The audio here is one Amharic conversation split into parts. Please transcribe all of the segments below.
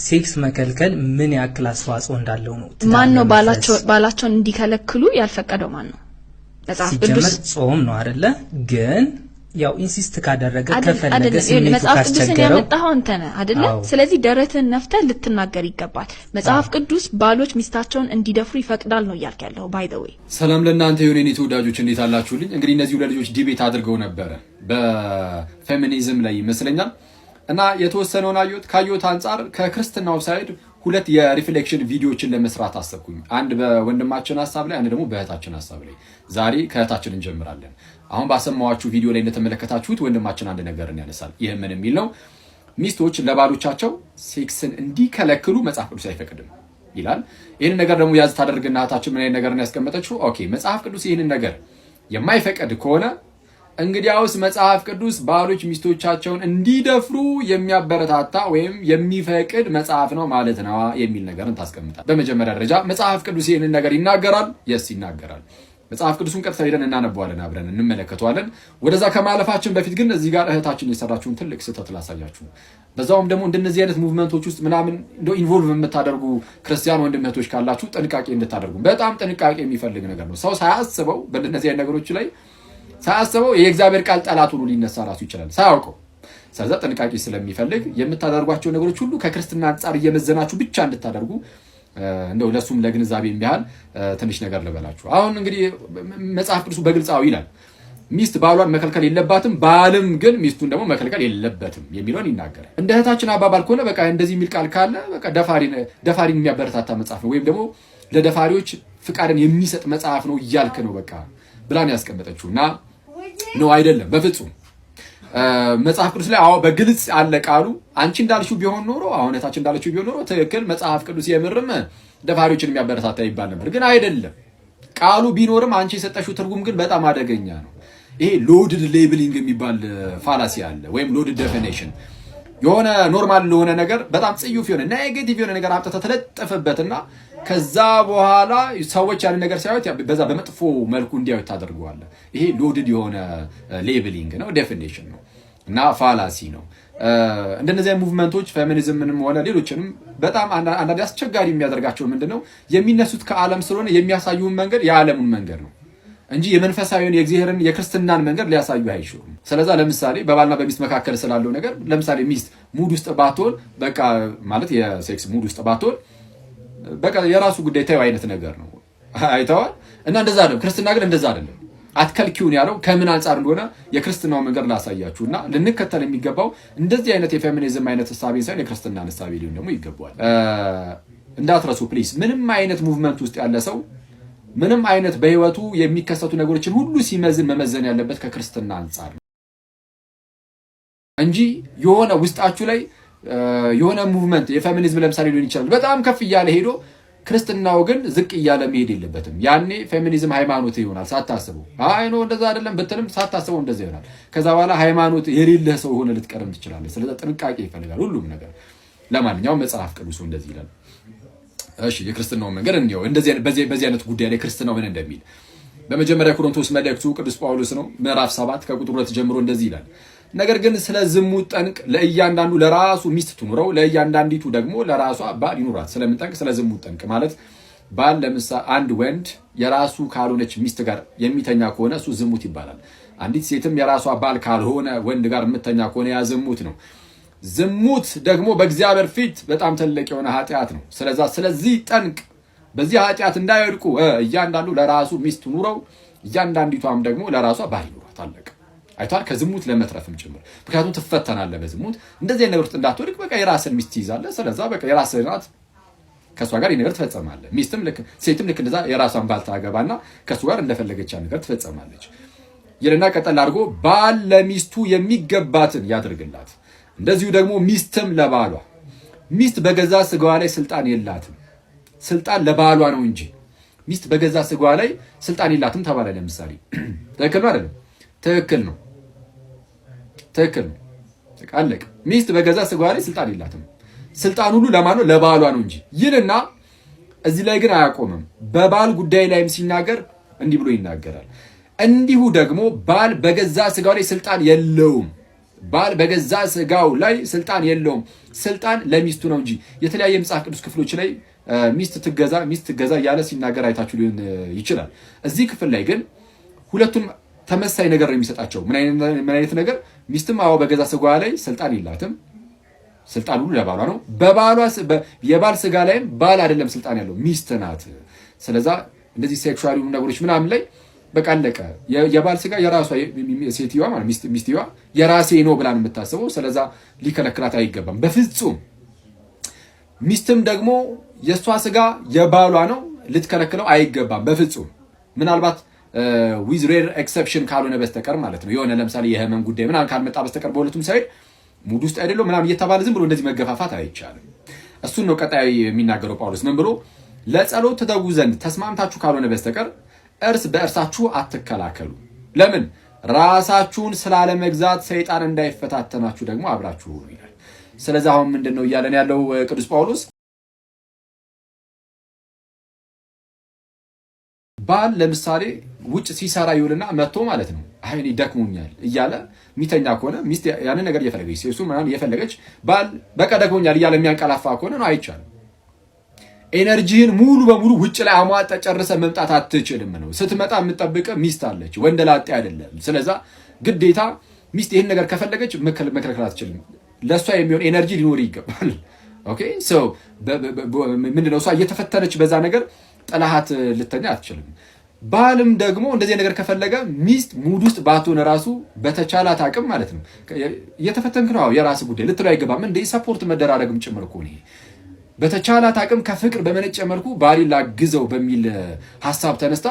ሴክስ መከልከል ምን ያክል አስተዋጽኦ እንዳለው ነው። ማን ነው ባላቸውን እንዲከለክሉ ያልፈቀደው? ማን ነው? መጽሐፍ ቅዱስ ጾም ነው አይደለ? ግን ያው ኢንሲስት ካደረገ ከፈለገ መጽሐፍ ቅዱስን ያመጣው አንተ ነህ አይደለ? ስለዚህ ደረትን ነፍተህ ልትናገር ይገባል። መጽሐፍ ቅዱስ ባሎች ሚስታቸውን እንዲደፍሩ ይፈቅዳል ነው እያልክ ያለው። ባይ ዘ ዌይ ሰላም ለእናንተ ይሁን የኔ ተወዳጆች፣ እንዴት አላችሁልኝ? እንግዲህ እነዚህ ሁለት ልጆች ዲቤት አድርገው ነበረ በፌሚኒዝም ላይ ይመስለኛል እና የተወሰነውን ካየሁት አንፃር ከክርስትናው ሳይድ ሁለት የሪፍሌክሽን ቪዲዮዎችን ለመስራት አሰብኩኝ። አንድ በወንድማችን ሐሳብ ላይ፣ አንድ ደግሞ በእህታችን ሐሳብ ላይ። ዛሬ ከእህታችን እንጀምራለን። አሁን ባሰማዋችሁ ቪዲዮ ላይ እንደተመለከታችሁት ወንድማችን አንድ ነገርን ያነሳል። ይህ ምን የሚል ነው? ሚስቶች ለባሎቻቸው ሴክስን እንዲከለክሉ መጽሐፍ ቅዱስ አይፈቅድም ይላል። ይህን ነገር ደግሞ ያዝ ታደርግና እህታችን ምን አይነት ነገርን ያስቀመጠችው? ኦኬ መጽሐፍ ቅዱስ ይህንን ነገር የማይፈቅድ ከሆነ እንግዲያውስ መጽሐፍ ቅዱስ ባሎች ሚስቶቻቸውን እንዲደፍሩ የሚያበረታታ ወይም የሚፈቅድ መጽሐፍ ነው ማለት ነው የሚል ነገርን ታስቀምጣል። በመጀመሪያ ደረጃ መጽሐፍ ቅዱስ ይህንን ነገር ይናገራል? የስ ይናገራል። መጽሐፍ ቅዱስን ቀጥታ ሄደን እናነበዋለን፣ አብረን እንመለከተዋለን። ወደዛ ከማለፋችን በፊት ግን እዚህ ጋር እህታችን የሰራችውን ትልቅ ስህተት ላሳያችሁ። በዛውም ደግሞ እንደነዚህ አይነት ሙቭመንቶች ውስጥ ምናምን ኢንቮልቭ የምታደርጉ ክርስቲያን ወንድም እህቶች ካላችሁ ጥንቃቄ እንድታደርጉ። በጣም ጥንቃቄ የሚፈልግ ነገር ነው። ሰው ሳያስበው በእንደነዚህ አይነት ነገሮች ላይ ሳያስበው የእግዚአብሔር ቃል ጠላት ሆኖ ሊነሳ ራሱ ይችላል ሳያውቀው። ስለዚህ ጥንቃቄ ስለሚፈልግ የምታደርጓቸው ነገሮች ሁሉ ከክርስትና አንጻር እየመዘናችሁ ብቻ እንድታደርጉ እንደው ለሱም ለግንዛቤ የሚያህል ትንሽ ነገር ልበላችሁ። አሁን እንግዲህ መጽሐፍ ቅዱስ በግልጻው ይላል ሚስት ባሏን መከልከል የለባትም፣ ባልም ግን ሚስቱን ደግሞ መከልከል የለበትም የሚለውን ይናገራል። እንደ እህታችን አባባል ከሆነ በቃ እንደዚህ የሚል ቃል ካለ በቃ ደፋሪን የሚያበረታታ መጽሐፍ ነው ወይም ደግሞ ለደፋሪዎች ፍቃድን የሚሰጥ መጽሐፍ ነው እያልክ ነው በቃ ብላን ያስቀመጠችው እና ነው አይደለም። በፍጹም መጽሐፍ ቅዱስ ላይ በግልጽ አለ ቃሉ። አንቺ እንዳልሽው ቢሆን ኖሮ አሁን እህታችን እንዳለችው ቢሆን ኖሮ ትክክል መጽሐፍ ቅዱስ የምርም ደፋሪዎችን የሚያበረታታ ይባል ነበር። ግን አይደለም። ቃሉ ቢኖርም አንቺ የሰጠሽው ትርጉም ግን በጣም አደገኛ ነው። ይሄ ሎድድ ሌብሊንግ የሚባል ፋላሲ አለ ወይም ሎድድ ዴፊኒሽን። የሆነ ኖርማል ለሆነ ነገር በጣም ጽዩፍ የሆነ ኔጌቲቭ የሆነ ነገር አምጥተህ ተለጠፈበትና ከዛ በኋላ ሰዎች ያን ነገር ሲያዩት በዛ በመጥፎ መልኩ እንዲያዩት ታደርገዋለህ። ይሄ ሎድድ የሆነ ሌብሊንግ ነው፣ ዴፊኒሽን ነው እና ፋላሲ ነው። እንደነዚህ ሙቭመንቶች ፌሚኒዝምንም ሆነ ሌሎችንም በጣም አንዳንድ አስቸጋሪ የሚያደርጋቸው ምንድነው የሚነሱት ከዓለም ስለሆነ የሚያሳዩን መንገድ የዓለሙን መንገድ ነው እንጂ የመንፈሳዊውን የእግዚአብሔርን የክርስትናን መንገድ ሊያሳዩ አይችሉም። ስለዚህ ለምሳሌ በባልና በሚስት መካከል ስላለው ነገር ለምሳሌ ሚስት ሙድ ውስጥ ባትሆን በቃ ማለት የሴክስ ሙድ ውስጥ ባትሆን በቃ የራሱ ጉዳይ ታዩ አይነት ነገር ነው። አይተዋል። እና እንደዛ ነው። ክርስትና ግን እንደዛ አይደለም። አትከልኪውን ያለው ከምን አንፃር እንደሆነ የክርስትናው መንገድ ላሳያችሁና ልንከተል የሚገባው እንደዚህ አይነት የፌሚኒዝም አይነት ሐሳብ ሳይሆን የክርስትና ሐሳብ ሊሆን ደግሞ ይገባዋል። እንዳትረሱ ፕሊዝ። ምንም አይነት ሙቭመንት ውስጥ ያለ ሰው ምንም አይነት በህይወቱ የሚከሰቱ ነገሮችን ሁሉ ሲመዝን መመዘን ያለበት ከክርስትና አንፃር ነው እንጂ የሆነ ውስጣችሁ ላይ የሆነ ሙቭመንት የፌሚኒዝም ለምሳሌ ሊሆን ይችላል በጣም ከፍ እያለ ሄዶ ክርስትናው ግን ዝቅ እያለ መሄድ የለበትም። ያኔ ፌሚኒዝም ሃይማኖት ይሆናል ሳታስበው። አይ ነው እንደዛ አይደለም ብትልም ሳታስበው እንደዛ ይሆናል። ከዛ በኋላ ሃይማኖት የሌለህ ሰው ሆነ ልትቀርም ትችላለህ። ስለዚህ ጥንቃቄ ይፈልጋል ሁሉም ነገር። ለማንኛውም መጽሐፍ ቅዱስ እንደዚህ ይላል። እሺ የክርስትናው መንገድ እንዲያው እንደዚህ በዚህ አይነት ጉዳይ ላይ ክርስትናው ምን እንደሚል በመጀመሪያ ቆሮንቶስ መልእክቱ ቅዱስ ጳውሎስ ነው ምዕራፍ 7 ከቁጥር 2 ጀምሮ እንደዚህ ይላል። ነገር ግን ስለ ዝሙት ጠንቅ ለእያንዳንዱ ለራሱ ሚስት ትኑረው፣ ለእያንዳንዲቱ ደግሞ ለራሷ ባል ይኑራት። ስለምን ጠንቅ? ስለ ዝሙት ጠንቅ ማለት ባል ለምሳሌ አንድ ወንድ የራሱ ካልሆነች ሚስት ጋር የሚተኛ ከሆነ እሱ ዝሙት ይባላል። አንዲት ሴትም የራሷ ባል ካልሆነ ወንድ ጋር የምትተኛ ከሆነ ያ ዝሙት ነው። ዝሙት ደግሞ በእግዚአብሔር ፊት በጣም ትልቅ የሆነ ኃጢአት ነው። ስለዚህ ጠንቅ በዚህ ኃጢአት እንዳይወድቁ እያንዳንዱ ለራሱ ሚስት ኑረው፣ እያንዳንዲቷም ደግሞ ለራሷ ባል ይኑራት። አለቀ። አይቷል። ከዝሙት ለመትረፍም ጭምር። ምክንያቱም ትፈተናለህ በዝሙት። እንደዚህ አይነት ነገር ውስጥ እንዳትወድቅ በቃ የራስን ሚስት ትይዛለህ። ስለዚህ በቃ የራስህን ናት፣ ከሷ ጋር ነገር ትፈጸማለህ። ሚስትም ልክ ሴትም ልክ እንደዛ የራሷን ባል ታገባና ከሱ ጋር እንደፈለገች ነገር ትፈጸማለች። ይልና ቀጠል አድርጎ ባል ለሚስቱ የሚገባትን ያድርግላት፣ እንደዚሁ ደግሞ ሚስትም ለባሏ። ሚስት በገዛ ስጋዋ ላይ ስልጣን የላትም፣ ስልጣን ለባሏ ነው እንጂ ሚስት በገዛ ስጋዋ ላይ ስልጣን የላትም ተባለ። ለምሳሌ ትክክል ነው አይደለም? ትክክል ነው። ትክክል ነው። አለቀ። ሚስት በገዛ ስጋዋ ላይ ስልጣን የላትም። ስልጣን ሁሉ ለማን ነው? ለባሏ ነው እንጂ ይልና እዚህ ላይ ግን አያቆምም። በባል ጉዳይ ላይም ሲናገር እንዲህ ብሎ ይናገራል። እንዲሁ ደግሞ ባል በገዛ ስጋው ላይ ስልጣን የለውም። ባል በገዛ ስጋው ላይ ስልጣን የለውም። ስልጣን ለሚስቱ ነው እንጂ የተለያየ መጽሐፍ ቅዱስ ክፍሎች ላይ ሚስት ትገዛ እያለ ሲናገር አይታችሁ ሊሆን ይችላል። እዚህ ክፍል ላይ ግን ሁለቱም ተመሳሳይ ነገር ነው የሚሰጣቸው። ምን አይነት ነገር? ሚስትም በገዛ ስጋዋ ላይ ስልጣን የላትም። ስልጣን ሁሉ ለባሏ ነው። የባል ስጋ ላይም ባል አይደለም ስልጣን ያለው ሚስት ናት። ስለዛ እንደዚህ ሴክሹዋል ነገሮች ምናምን ላይ በቃ አለቀ። የባል ስጋ የራሷ ሴትዮዋ ማለት ሚስትየዋ የራሴ ነው ብላ ነው የምታስበው። ስለዛ ሊከለክላት አይገባም በፍጹም። ሚስትም ደግሞ የሷ ስጋ የባሏ ነው፣ ልትከለክለው አይገባም በፍጹም። ምናልባት ዊዝ ሬር ኤክሰፕሽን ካልሆነ በስተቀር ማለት ነው። የሆነ ለምሳሌ የህመም ጉዳይ ምናምን ካልመጣ በስተቀር በሁለቱም ሳይድ ሙድ ውስጥ አይደለም ምናምን እየተባለ ዝም ብሎ እንደዚህ መገፋፋት አይቻልም። እሱን ነው ቀጣይ የሚናገረው ጳውሎስ። ምን ብሎ? ለጸሎት ትተጉ ዘንድ ተስማምታችሁ ካልሆነ በስተቀር እርስ በእርሳችሁ አትከላከሉ። ለምን? ራሳችሁን ስላለመግዛት ሰይጣን እንዳይፈታተናችሁ ደግሞ አብራችሁ ይላል። ስለዚህ አሁን ምንድነው እያለን ያለው ቅዱስ ጳውሎስ? ባል ለምሳሌ ውጭ ሲሰራ ይውልና መጥቶ ማለት ነው አይኔ ደክሞኛል እያለ ሚተኛ ከሆነ ሚስት ያንን ነገር እየፈለገች ሴሱ ምናምን እየፈለገች ባል በቃ ደክሞኛል እያለ የሚያንቀላፋ ከሆነ ነው አይቻልም። ኤነርጂህን ሙሉ በሙሉ ውጭ ላይ አሟጠ ጨርሰ መምጣት አትችልም ነው። ስትመጣ የምትጠብቅ ሚስት አለች፣ ወንድ ላጤ አይደለም። ስለዛ ግዴታ ሚስት ይህን ነገር ከፈለገች መከልከል አትችልም። ለእሷ የሚሆን ኤነርጂ ሊኖር ይገባል። ኦኬ ሶ ምንድነው እሷ እየተፈተነች በዛ ነገር ጠላሃት ልተኛ አትችልም። ባልም ደግሞ እንደዚህ ነገር ከፈለገ ሚስት ሙድ ውስጥ ባትሆን ራሱ በተቻላት አቅም ማለት ነው እየተፈተንክ ነው የራስ ጉዳይ ልትለው አይገባም። እንደ ሰፖርት መደራረግም ጭምር እኮ ነው። በተቻላት አቅም ከፍቅር በመነጨ መልኩ ባሊ ላግዘው በሚል ሐሳብ ተነስታ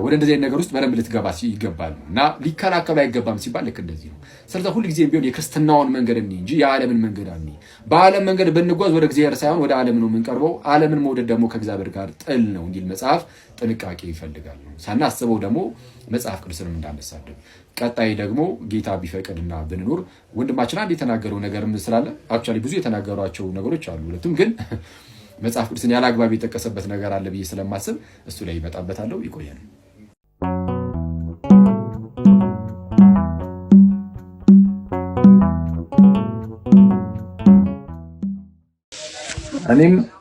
ወደ እንደዚህ ነገር ውስጥ በደንብ ልትገባ ይገባል እና ሊከላከሉ አይገባም ሲባል ልክ እንደዚህ ነው። ስለዚህ ሁሉ ጊዜ ቢሆን የክርስትናውን መንገድ እንጂ የዓለምን መንገድ አንይ። በዓለም መንገድ ብንጓዝ ወደ እግዚአብሔር ሳይሆን ወደ ዓለም ነው የምንቀርበው። ዓለምን መውደድ ደግሞ ከእግዚአብሔር ጋር ጥል ነው እንዲል መጽሐፍ ጥንቃቄ ይፈልጋል ነው። ሳናስበው ደግሞ መጽሐፍ ቅዱስንም እንዳነሳደብ ቀጣይ ደግሞ ጌታ ቢፈቅድና ብንኖር ወንድማችን አንድ የተናገረው ነገርም ስላለ አክቹአሊ ብዙ የተናገሯቸው ነገሮች አሉ። ሁለቱም ግን መጽሐፍ ቅዱስን ያለ አግባብ የጠቀሰበት ነገር አለ ብዬ ስለማስብ እሱ ላይ ይመጣበታለሁ። ይቆያል።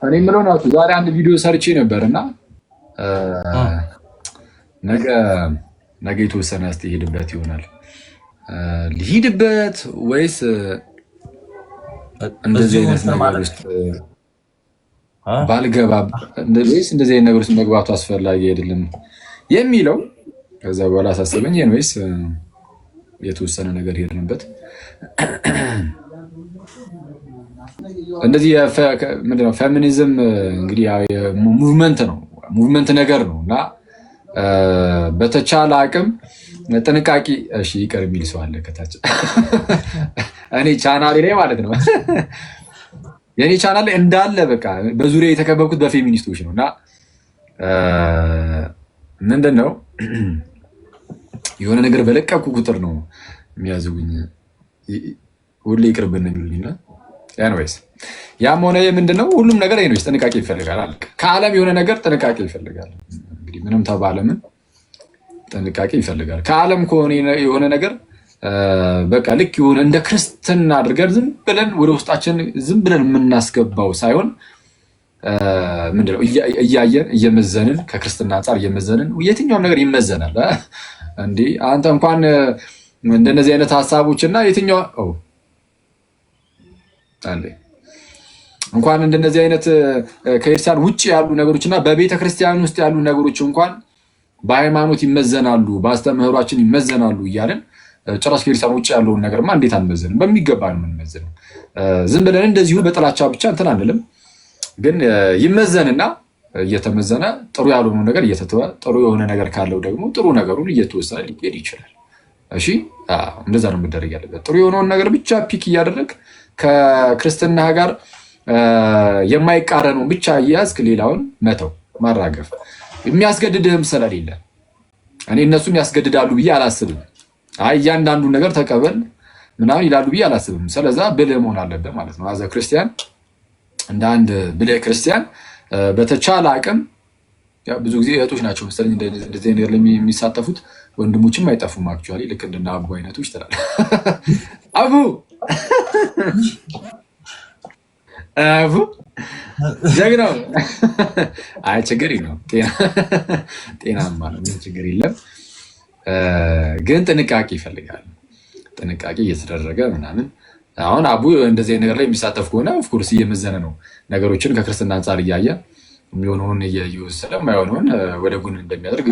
እኔ ምለው ነው ዛሬ አንድ ቪዲዮ ሰርቼ ነበርና ነገ የተወሰነ እስቲ ሄድበት ይሆናል። ሊሄድበት ወይስ እንደዚህ አይነት ነገር ውስጥ ባልገባ ወይስ እንደዚህ አይነት ነገር ውስጥ መግባቱ አስፈላጊ አይደለም የሚለው ከዛ በኋላ አሳሰበኝ። ወይስ የተወሰነ ነገር ሄድንበት እንደዚህ ምንድነው ፌሚኒዝም እንግዲህ ሙቭመንት ነገር ነውና በተቻለ አቅም ጥንቃቄ እሺ ይቀር የሚል ሰው አለ ከታች እኔ ቻናሌ ላይ ማለት ነው። የኔ ቻናል ላይ እንዳለ በቃ በዙሪያ የተከበብኩት በፌሚኒስቶች ነውና ምንድነው የሆነ ነገር በለቀኩ ቁጥር ነው የሚያዝጉኝ ሁሌ ይቅርብን የሚሉኝና ኤኒዌይስ ያም ሆነ ምንድነው ሁሉም ነገር አይኖች ጥንቃቄ ይፈልጋል። ከዓለም የሆነ ነገር ጥንቃቄ ይፈልጋል። እንግዲህ ምንም ተባለ ምን ጥንቃቄ ይፈልጋል። ከዓለም ከሆነ የሆነ ነገር በቃ ልክ የሆነ እንደ ክርስትና አድርገን ዝም ብለን ወደ ውስጣችን ዝም ብለን የምናስገባው ሳይሆን ምንድነው እያየን እየመዘንን ከክርስትና አንፃር እየመዘንን የትኛውም ነገር ይመዘናል እንዴ አንተ እንኳን እንደነዚህ አይነት ሐሳቦችና የትኛው እንኳን እንደነዚህ አይነት ከክርስቲያን ውጪ ያሉ ነገሮችና በቤተ ክርስቲያን ውስጥ ያሉ ነገሮች እንኳን በሃይማኖት ይመዘናሉ፣ በአስተምህሯችን ይመዘናሉ እያለን ጭራሽ ከክርስቲያን ውጪ ያለውን ነገርማ እንዴት አንመዘንም? በሚገባ ነው የምንመዘነው። ዝም ብለን እንደዚሁ በጥላቻ ብቻ እንትን አንልም። ግን ይመዘንና እየተመዘነ ጥሩ ያልሆነው ነገር እየተተወ ጥሩ የሆነ ነገር ካለው ደግሞ ጥሩ ነገሩን እየተወሰነ ሊሄድ ይችላል። እሺ እንደዛ ነው መደረግ ያለበት። ጥሩ የሆነውን ነገር ብቻ ፒክ እያደረግ ከክርስትና ጋር የማይቃረነው ብቻ እያዝክ ሌላውን መተው ማራገፍ የሚያስገድድህም ስለሌለ እኔ እነሱም ያስገድዳሉ ብዬ አላስብም። እያንዳንዱ ነገር ተቀበል ምናምን ይላሉ ብዬ አላስብም። ስለዛ ብልህ መሆን አለበት ማለት ነው። አዘ ክርስቲያን እንደ አንድ ብልህ ክርስቲያን በተቻለ አቅም ያ ብዙ ጊዜ እህቶች ናቸው መሰለኝ እንደዚህ ነገር ላይ የሚሳተፉት፣ ወንድሞችም አይጠፉም። አክቹዋሊ ልክ እንደና አቡ አይነቶች ትላለህ። አቡ አቡ ጀግናው። አይ ችግር የለውም ጤናማ ነው፣ ምን ችግር የለም። ግን ጥንቃቄ ይፈልጋል። ጥንቃቄ እየተደረገ ምናምን። አሁን አቡ እንደዚህ ነገር ላይ የሚሳተፍ ከሆነ ኦፍኮርስ እየመዘነ ነው ነገሮችን ከክርስትና አንጻር እያየ የሚሆነውን እየወሰደ የማይሆነውን ወደ ጎን እንደሚያደርግ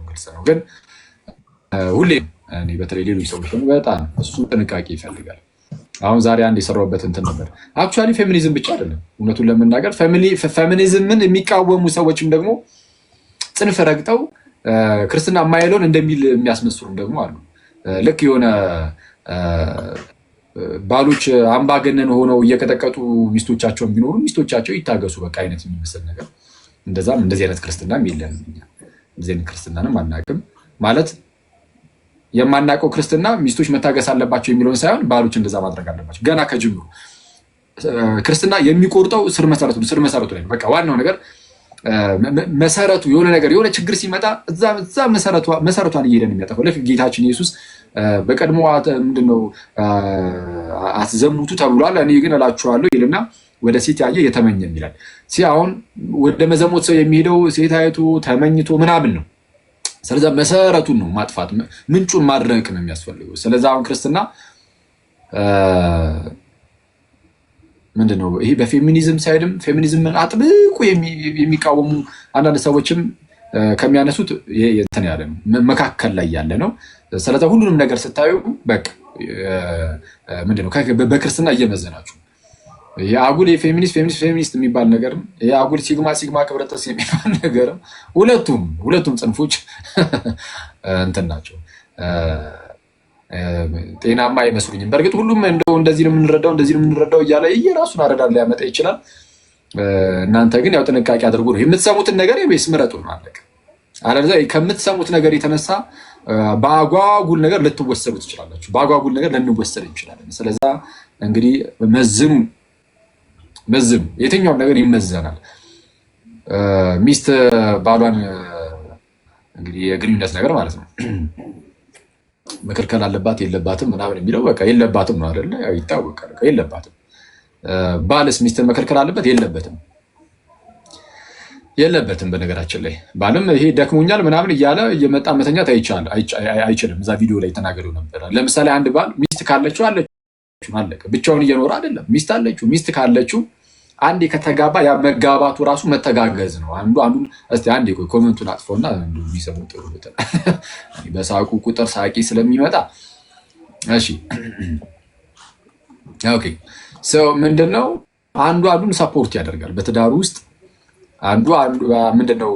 ግልጽ ነው። ግን ሁሌ በተለይ ሌሎች ሰዎች ደግሞ በጣም እሱ ጥንቃቄ ይፈልጋል። አሁን ዛሬ አንድ የሰራሁበት እንትን ነበር። አክቹዋሊ ፌሚኒዝም ብቻ አይደለም እውነቱን ለመናገር ፌሚኒዝምን የሚቃወሙ ሰዎችም ደግሞ ጽንፍ ረግጠው ክርስትና የማይለውን እንደሚል የሚያስመስሉም ደግሞ አሉ። ልክ የሆነ ባሎች አምባገነን ሆነው እየቀጠቀጡ ሚስቶቻቸውን ቢኖሩ ሚስቶቻቸው ይታገሱ በቃ አይነት የሚመስል ነገር። እንደዚህ አይነት ክርስትናም የለንም እኛ። እንደዚህ አይነት ክርስትናንም አናውቅም። ማለት የማናውቀው ክርስትና ሚስቶች መታገስ አለባቸው የሚለውን ሳይሆን ባሎች እንደዛ ማድረግ አለባቸው። ገና ከጅምሩ ክርስትና የሚቆርጠው ስር መሰረቱ ላይ ነው። በቃ ዋናው ነገር መሰረቱ የሆነ ነገር የሆነ ችግር ሲመጣ እዛ መሰረቷን እየሄደን የሚያጠፋው። ልክ ጌታችን ኢየሱስ በቀድሞ ምንድነው አትዘሙቱ ተብሏል፣ እኔ ግን እላችኋለሁ ይልና ወደ ሴት ያየ የተመኘም ይላል። አሁን ወደ መዘሞት ሰው የሚሄደው ሴት አይቶ ተመኝቶ ምናምን ነው። ስለዚህ መሰረቱን ነው ማጥፋት፣ ምንጩን ማድረቅ ነው የሚያስፈልገው። ስለዚህ አሁን ክርስትና ምንድነው ይሄ በፌሚኒዝም ሳይድም ፌሚኒዝምን አጥብቆ የሚቃወሙ አንዳንድ ሰዎችም ከሚያነሱት እንትን ያለ ነው፣ መካከል ላይ ያለ ነው። ስለዚህ ሁሉንም ነገር ስታዩ በቃ ምንድነው በክርስትና እየመዘናችሁ የአጉል የፌሚኒስት የሚባል ነገርም የአጉል ሲግማ ክብረተስ የሚባል ነገርም ሁለቱም ጽንፎች እንትን ናቸው፣ ጤናማ አይመስሉኝም። በእርግጥ ሁሉም እንደዚህ ነው የምንረዳው እያለ የራሱን አረዳድ ሊያመጣ ይችላል። እናንተ ግን ያው ጥንቃቄ አድርጉ ነው የምትሰሙትን ነገር ቤስ ምረጡ ነው አለቀ። አለበለዚያ ከምትሰሙት ነገር የተነሳ በአጓጉል ነገር ልትወሰዱ ትችላላችሁ፣ በአጓጉል ነገር ልንወሰድ እንችላለን። ስለዛ እንግዲህ መዝኑ የትኛውም ነገር ይመዘናል። ሚስት ባሏን እንግዲህ የግንኙነት ነገር ማለት ነው መከልከል አለባት የለባትም ምናምን የሚለው በቃ የለባትም ነው አይደለ? ያው ይታወቃል። የለባትም። ባልስ ሚስትን መከልከል አለበት የለበትም። በነገራችን ላይ ባልም ይሄ ደክሞኛል ምናምን እያለ እየመጣ መተኛት አይችልም። እዛ ቪዲዮ ላይ ተናገሩ ነበር። ለምሳሌ አንድ ባል ሚስት ካለችው አለችው አለቀ። ብቻውን እየኖረ አይደለም። ሚስት አለችው። ሚስት ካለችው አንዴ ከተጋባ ያ መጋባቱ ራሱ መተጋገዝ ነው። አንዱን እስቲ አንዴ ኮሜንቱን አጥፎና ቢሰሙ ጥሩ ብትል በሳቁ ቁጥር ሳቂ ስለሚመጣ እሺ ኦኬ ምንድነው አንዱን ሰፖርት ያደርጋል በትዳሩ ውስጥ አንዱ ምንድነው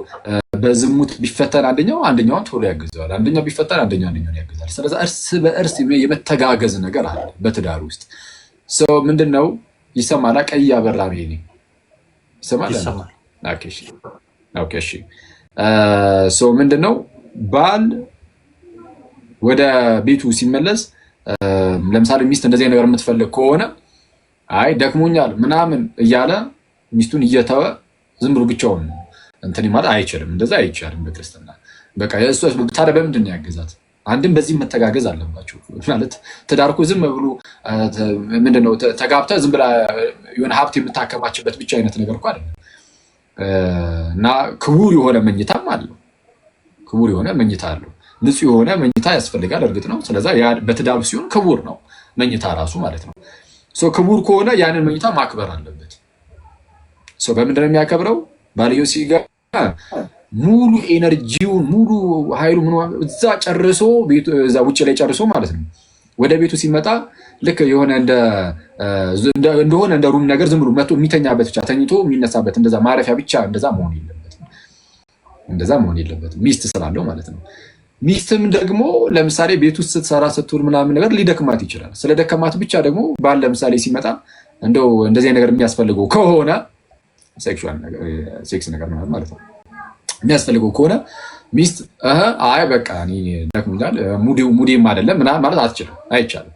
በዝሙት ቢፈተን አንደኛውን ቶሎ ያግዛል፣ አንደኛው ቢፈተን አንደኛውን ያግዛል። ስለዚህ እርስ በእርስ የመተጋገዝ ነገር አለ በትዳሩ ውስጥ። ምንድነው ይሰማል? ቀይ ያበራ ነው ይሰማል። ኦኬ እሺ ምንድነው ባል ወደ ቤቱ ሲመለስ ለምሳሌ ሚስት እንደዚህ ነገር የምትፈልግ ከሆነ አይ ደክሞኛል ምናምን እያለ ሚስቱን እየተወ ዝም ብሎ ብቻውን እንትን ማለት አይችልም። እንደዛ አይቻልም በክርስትና። በቃ እሱ ታዲያ በምንድን ነው ያገዛት? አንድም በዚህ መተጋገዝ አለባቸው። ማለት ትዳር እኮ ዝም ብሎ ምንድነው ተጋብተህ ዝም ብላ የሆነ ሀብት የምታከማችበት ብቻ አይነት ነገር እኮ አይደለም። እና ክቡር የሆነ መኝታም አለው። ክቡር የሆነ መኝታ አለው። ንጹህ የሆነ መኝታ ያስፈልጋል። እርግጥ ነው። ስለዚህ ያ በትዳሩ ሲሆን ክቡር ነው መኝታ ራሱ ማለት ነው። ክቡር ከሆነ ያንን መኝታ ማክበር አለበት። በምንድን ነው የሚያከብረው? ባልየው ሲገባ ሙሉ ኤነርጂውን ሙሉ ኃይሉ እዛ ጨርሶ እዛ ውጭ ላይ ጨርሶ ማለት ነው ወደ ቤቱ ሲመጣ ልክ የሆነ እንደሆነ እንደ ሩም ነገር ዝም ብሎ መጥቶ የሚተኛበት ብቻ ተኝቶ የሚነሳበት እንደዛ ማረፊያ ብቻ እንደዛ መሆን የለበትም። ሚስት ስላለው ማለት ነው። ሚስትም ደግሞ ለምሳሌ ቤት ውስጥ ስትሰራ ስትውል ምናምን ነገር ሊደክማት ይችላል። ስለ ደከማት ብቻ ደግሞ ባል ለምሳሌ ሲመጣ እንደዚህ ነገር የሚያስፈልገው ከሆነ ሴክስ ነገር ማለት ነው የሚያስፈልገው ከሆነ ሚስት አይ በቃ እኔ ደክሞኛል ሙዴም አይደለም ምናምን ማለት አትችልም፣ አይቻልም።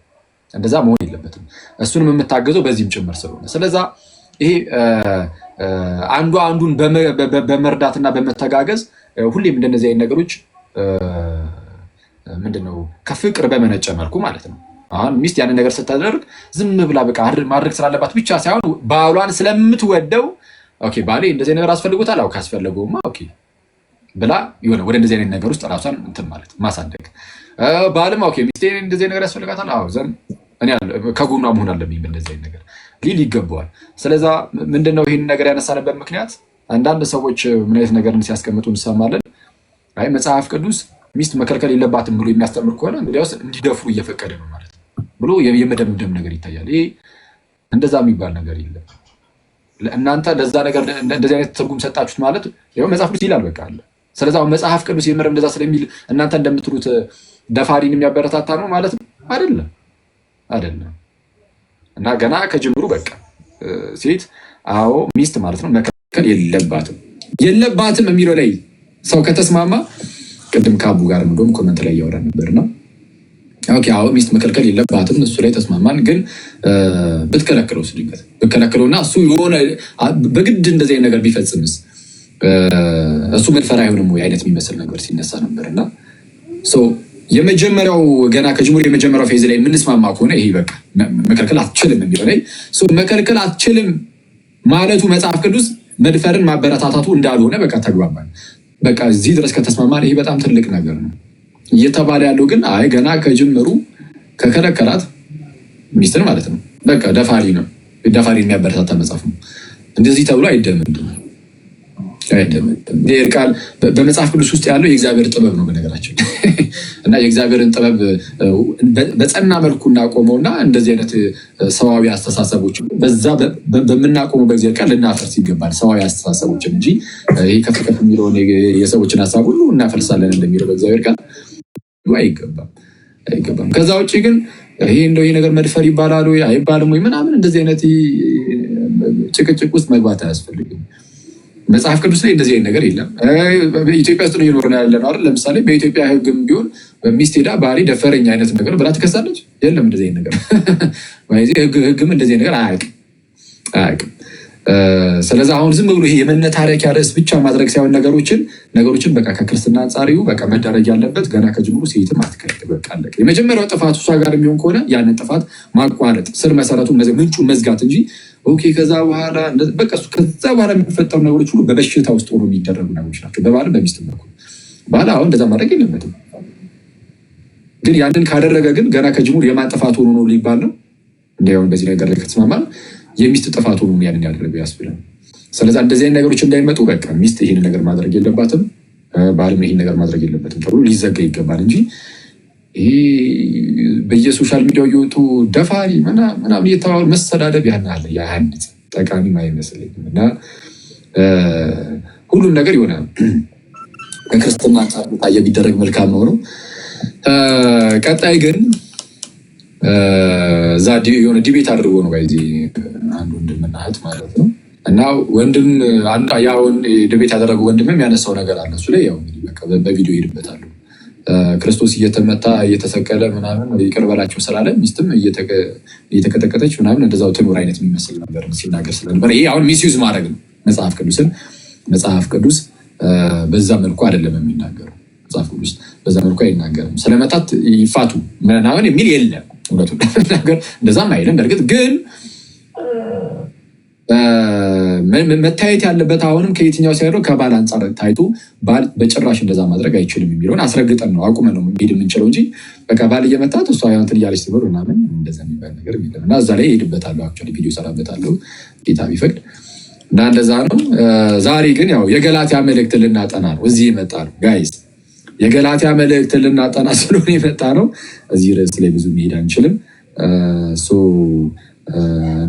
እንደዛ መሆን የለበትም። እሱንም የምታገዘው በዚህም ጭምር ስለሆነ ስለዛ ይሄ አንዱ አንዱን በመርዳትና በመተጋገዝ ሁሌም እንደነዚህ አይነት ነገሮች ምንድነው ከፍቅር በመነጨ መልኩ ማለት ነው። አሁን ሚስት ያንን ነገር ስታደርግ ዝም ብላ በቃ ማድረግ ስላለባት ብቻ ሳይሆን ባሏን ስለምትወደው ኦኬ ባሌ እንደዚህ ነገር አስፈልጎታል፣ አው ካስፈልገውማ ኦኬ ብላ የሆነ ወደ እንደዚህ አይነት ነገር ውስጥ ራሷን እንትን ማለት ማሳደግ። ባልም ኦኬ ሚስቴ እንደዚህ ነገር ያስፈልጋታል፣ አው ዘን እኔ ከጎኗ መሆን አለብኝ እንደዚህ አይነት ነገር ሊል ይገባዋል። ስለዛ ምንድነው ይሄን ነገር ያነሳነበት ምክንያት አንዳንድ ሰዎች ምን አይነት ነገርን ሲያስቀምጡ እንሰማለን። አይ መጽሐፍ ቅዱስ ሚስት መከልከል የለባትም ብሎ የሚያስተምር ከሆነ እንግዲያውስ እንዲደፍሩ እየፈቀደ ነው ማለት ነው ብሎ የመደምደም ነገር ይታያል። ይሄ እንደዛ የሚባል ነገር የለም። እናንተ ለዛ ነገር እንደዚህ አይነት ትርጉም ሰጣችሁት ማለት ይሄው መጽሐፍ ቅዱስ ይላል በቃ አለ። ስለዚህ አሁን መጽሐፍ ቅዱስ የምር እንደዛ ስለሚል እናንተ እንደምትሉት ደፋሪን የሚያበረታታ ነው ማለት ነው አይደለም። እና ገና ከጅምሩ በቃ ሴት አዎ ሚስት ማለት ነው መከልከል የለባትም የሚለው ላይ ሰው ከተስማማ ቅድም ከአቡ ጋር እንደውም ኮመንት ላይ እያወራን ነበርና ኦኬ አዎ ሚስት መከልከል የለባትም እሱ ላይ ተስማማን። ግን ብትከለክለው ስድንገት ብትከለክለውና እሱ የሆነ በግድ እንደዚህ አይነት ነገር ቢፈጽምስ እሱ መድፈር አይሆንም ወይ አይነት የሚመስል ነገር ሲነሳ ነበርና የመጀመሪያው ገና ከጅምሩ የመጀመሪያው ፌዝ ላይ የምንስማማ ከሆነ ይሄ በቃ መከልከል አትችልም የሚለው ላይ መከልከል አትችልም ማለቱ መጽሐፍ ቅዱስ መድፈርን ማበረታታቱ እንዳልሆነ በቃ ተግባባን። በቃ እዚህ ድረስ ከተስማማን ይሄ በጣም ትልቅ ነገር ነው። እየተባለ ያለው ግን አይ ገና ከጅምሩ ከከለከላት ሚስትን ማለት ነው በቃ ደፋሪ ነው፣ ደፋሪ የሚያበረታታ መጽሐፍ ነው እንደዚህ ተብሎ አይደምድም። ይሄ ቃል በመጽሐፍ ቅዱስ ውስጥ ያለው የእግዚአብሔር ጥበብ ነው በነገራችን እና የእግዚአብሔርን ጥበብ በጸና መልኩ እናቆመውና እንደዚህ አይነት ሰዋዊ አስተሳሰቦች በዛ በምናቆመው በእግዚአብሔር ቃል ልናፈርስ ይገባል። ሰዋዊ አስተሳሰቦችን እንጂ ይሄ ከፍ የሚለውን የሰዎችን ሀሳብ ሁሉ እናፈልሳለን እንደሚለው በእግዚአብሔር ቃል አይገባም። ከዛ ውጭ ግን ይሄ እንደው ይሄ ነገር መድፈር ይባላል ወይ አይባልም ወይ ምናምን እንደዚህ አይነት ጭቅጭቅ ውስጥ መግባት አያስፈልግም። መጽሐፍ ቅዱስ ላይ እንደዚህ አይነት ነገር የለም። ኢትዮጵያ ውስጥ ነው እየኖርን ያለ ነው አይደል? ለምሳሌ በኢትዮጵያ ሕግም ቢሆን ሚስት ሄዳ ባሌ ደፈረኝ አይነት ነገር ብላ ትከሳለች? የለም እንደዚህ አይነት ነገር ሕግም እንደዚህ ነገር አያውቅም። ስለዚህ አሁን ዝም ብሎ ይሄ የመነታረኪያ ርዕስ ብቻ ማድረግ ሳይሆን ነገሮችን በቃ ከክርስትና አንጻሪው በቃ መደረግ ያለበት ገና ከጅምሩ ሴትም አትከልክል በቃ አለቀ። የመጀመሪያው ጥፋት እሷ ጋር የሚሆን ከሆነ ያንን ጥፋት ማቋረጥ ስር መሰረቱን ምንጩን መዝጋት እንጂ ኦኬ ከዛ በኋላ የሚፈጠሩ ነገሮች ሁሉ በበሽታ ውስጥ ሆኖ የሚደረጉ ነገሮች ናቸው። በባልም በሚስትም በኩል ባል አሁን እንደዛ ማድረግ የለበትም። ግን ያንን ካደረገ ግን ገና ከጅምሩ የማን ጥፋት ሆኖ ነው ሊባል ነው? እንዲያውም በዚህ ነገር ላይ ከተስማማን የሚስት ጥፋት ሆኖ ያንን ያደረገው ያስብላል። ስለዚህ እንደዚህ አይነት ነገሮች እንዳይመጡ በቃ ሚስት ይህን ነገር ማድረግ የለባትም፣ ባልም ይህን ነገር ማድረግ የለበትም ተብሎ ሊዘጋ ይገባል እንጂ ይሄ በየሶሻል ሚዲያው እየወጡ ደፋሪ ምናምን እየተባሉ መሰዳደብ ያናለ ያንድ ጠቃሚ አይመስለኝም። እና ሁሉም ነገር የሆነ ከክርስትና አንጻር ታየ ቢደረግ መልካም ነው። ቀጣይ ግን እዛ የሆነ ዲቤት አድርጎ ነው ባይዚ አንድ ወንድምና እህት ማለት ነው። እና ወንድም ያውን ዲቤት ያደረገው ወንድምም ያነሳው ነገር አለ። እሱ ላይ ያው እንግዲህ በቃ በቪዲዮ ይሄድበታል። ክርስቶስ እየተመታ እየተሰቀለ ምናምን ይቅር በላቸው ስላለ ሚስትም እየተቀጠቀጠች ምናምን እንደዛው ትኑር አይነት የሚመስል ነገር ሲናገር ስለነበር ይሄ አሁን ሚስዩዝ ማድረግ ነው መጽሐፍ ቅዱስ በዛ መልኩ አይደለም የሚናገረው። መጽሐፍ ቅዱስ በዛ መልኩ አይናገርም። ስለመታት ይፋቱ ምናምን የሚል የለም። እውነቱን ነገር እንደዛም አይልም። በእርግጥ ግን መታየት ያለበት አሁንም ከየትኛው ሳይሆን ከባል አንጻር ታይቶ ባል በጭራሽ እንደዛ ማድረግ አይችልም የሚለውን አስረግጠን ነው አቁመን ነው መሄድ የምንችለው እንጂ በቃ ባል እየመታት እሷ እንትን እያለች ትኖር ምናምን እንደዛ የሚባል ነገር የለም። እና እዛ ላይ እሄድበታለሁ፣ አክቹዋሊ ቪዲዮ እሰራበታለሁ ጌታ ቢፈቅድ እና እንደዛ ነው። ዛሬ ግን ያው የገላትያ መልእክት ልናጠና ነው እዚህ የመጣ ነው ጋይስ። የገላትያ መልእክት ልናጠና ስለሆነ የመጣ ነው። እዚህ ርዕስ ላይ ብዙ መሄድ አንችልም።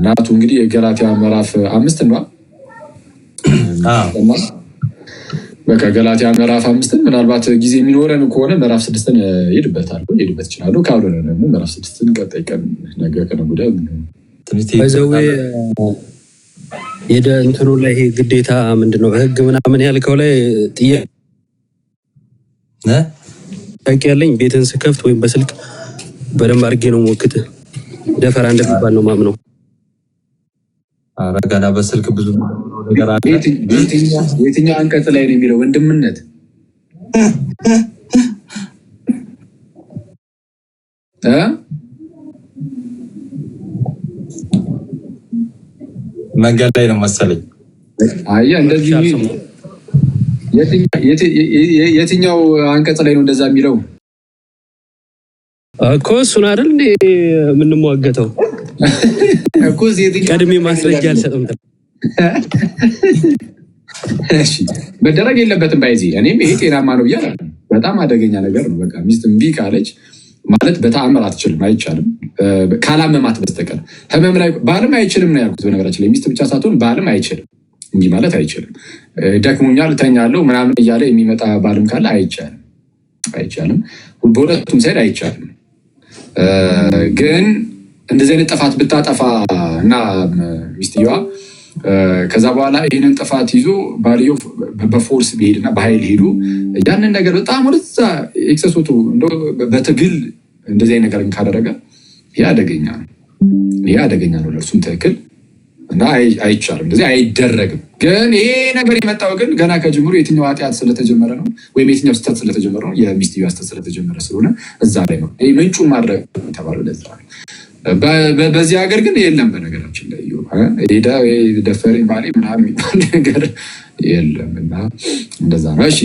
ናቱ እንግዲህ የገላትያ ምዕራፍ 5 ነው። በቃ ገላትያ ምዕራፍ 5 ምናልባት ጊዜ የሚኖረን ከሆነ ምዕራፍ 6 ሄድበት ይችላሉ። ካልሆነ ደግሞ ምዕራፍ 6 ቀጣይ ቀን ነገ ከነገ ወዲያ እንትኑ ላይ ግዴታ ምንድነው ህግ ምናምን ያልከው ላይ ጥያቄ ያለኝ ቤትን ስከፍት ወይም በስልክ በደንብ አድርጌ ነው ሞክት ደፈራ እንደሚባል ነው ማምነው። ገና በስልክ ብዙ ነገር አለ። የትኛው አንቀጽ ላይ ነው የሚለው ወንድምነት? መንገድ ላይ ነው መሰለኝ። አያ እንደዚህ የትኛው አንቀጽ ላይ ነው እንደዛ የሚለው እኮ? እሱን አይደል እንዴ የምንሟገተው እኮ? ቀድሜ ማስረጃ አልሰጥም። እሺ መደረግ የለበትም ባይዚ። እኔም ይሄ ጤናማ ነው ብዬ አላልኩም። በጣም አደገኛ ነገር ነው። በቃ ሚስት እምቢ ካለች ማለት በተአምር አትችልም፣ አይቻልም ካላመማት በስተቀር። ህመም ላይ ባልም አይችልም ነው ያልኩት። በነገራችን ላይ ሚስት ብቻ ሳትሆን ባልም አይችልም እንጂ ማለት አይችልም። ደክሞኛል እተኛለሁ ምናምን እያለ የሚመጣ ባልም ካለ አይቻልም። በሁለቱም ሳይድ አይቻልም። ግን እንደዚህ አይነት ጥፋት ብታጠፋ እና ሚስትየዋ ከዛ በኋላ ይህንን ጥፋት ይዞ ባልየው በፎርስ ቢሄድና በኃይል ሄዱ ያንን ነገር በጣም ወደዛ ኤክሰሶቱ በትግል እንደዚህ አይነት ነገር ካደረገ ይህ አደገኛ ነው። ለእርሱም ትክክል እና አይቻልም፣ እንደዚህ አይደረግም። ግን ይሄ ነገር የመጣው ግን ገና ከጅምሩ የትኛው ኃጢአት ስለተጀመረ ነው ወይም የትኛው ስህተት ስለተጀመረ ነው? የሚስትየዋ ስህተት ስለተጀመረ ስለሆነ እዛ ላይ ነው ምንጩን ማድረግ የተባለው። ለዛ በዚህ ሀገር ግን የለም። በነገራችን ላይ ደፈሬ ባሌ ምናምን የሚባል ነገር የለም እና እንደዛ ነው። እሺ